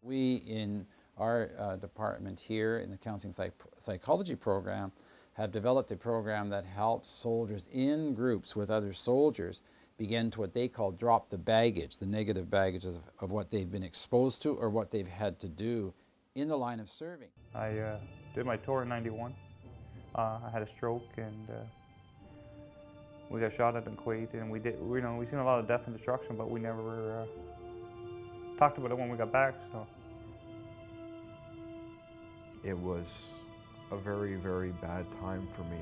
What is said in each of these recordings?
We in our department here in the counseling psychology program have developed a program that helps soldiers in groups with other soldiers begin to what they call drop the baggage, the negative baggages of what they've been exposed to or what they've had to do in the line of serving. I did my tour in '91. I had a stroke and we got shot at in Kuwait, and we seen a lot of death and destruction, but we never talked about it when we got back. So it was a very, very bad time for me.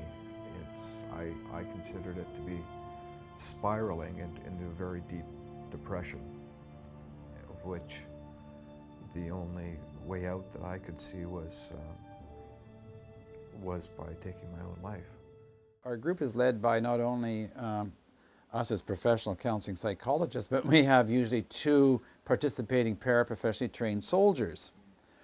I considered it to be spiraling into a very deep depression, of which the only way out that I could see was by taking my own life. Our group is led by not only us as professional counseling psychologists, but we have usually 2 participating paraprofessionally trained soldiers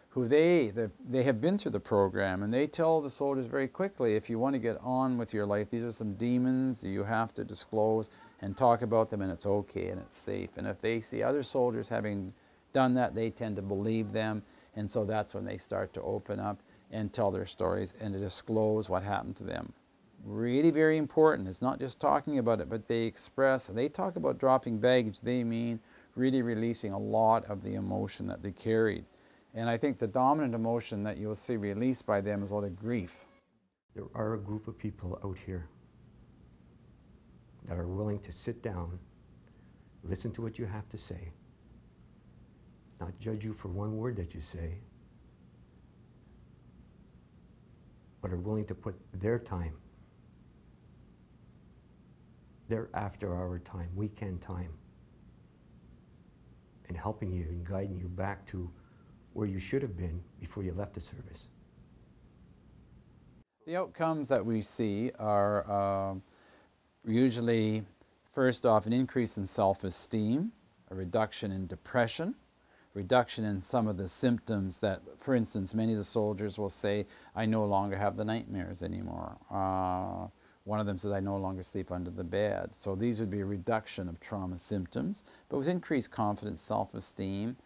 who they have been through the program, and they tell the soldiers very quickly, if you want to get on with your life, these are some demons you have to disclose and talk about them, and it's okay and it's safe. And if they see other soldiers having done that, they tend to believe them, and so that's when they start to open up and tell their stories and to disclose what happened to them. Really very important. It's not just talking about it, but they talk about dropping baggage, they mean really releasing a lot of the emotion that they carried. And I think the dominant emotion that you'll see released by them is a lot of grief. There are a group of people out here that are willing to sit down, listen to what you have to say, not judge you for one word that you say, but are willing to put their time, their after-hour time, weekend time, in helping you and guiding you back to where you should have been before you left the service. The outcomes that we see are usually, first off, an increase in self-esteem, a reduction in depression, reduction in some of the symptoms that, for instance, many of the soldiers will say, I no longer have the nightmares anymore. One of them says, I no longer sleep under the bed. So these would be a reduction of trauma symptoms, but with increased confidence, self-esteem,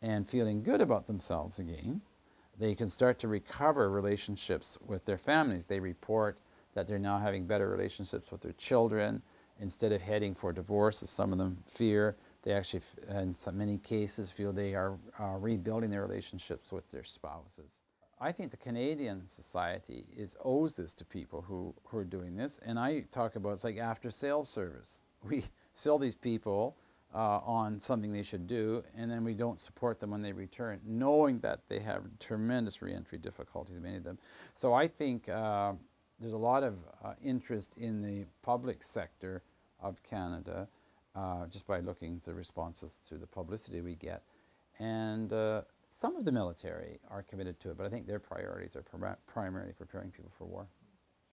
and feeling good about themselves again, they can start to recover relationships with their families. They report that they're now having better relationships with their children. Instead of heading for divorce, as some of them fear, they actually, in many cases, feel they are rebuilding their relationships with their spouses. I think the Canadian society owes this to people who are doing this, and I talk about it's like after sales service. We sell these people on something they should do, and then we don't support them when they return, knowing that they have tremendous reentry difficulties, many of them. So I think there's a lot of interest in the public sector of Canada just by looking at the responses to the publicity we get. And some of the military are committed to it, but I think their priorities are primarily preparing people for war.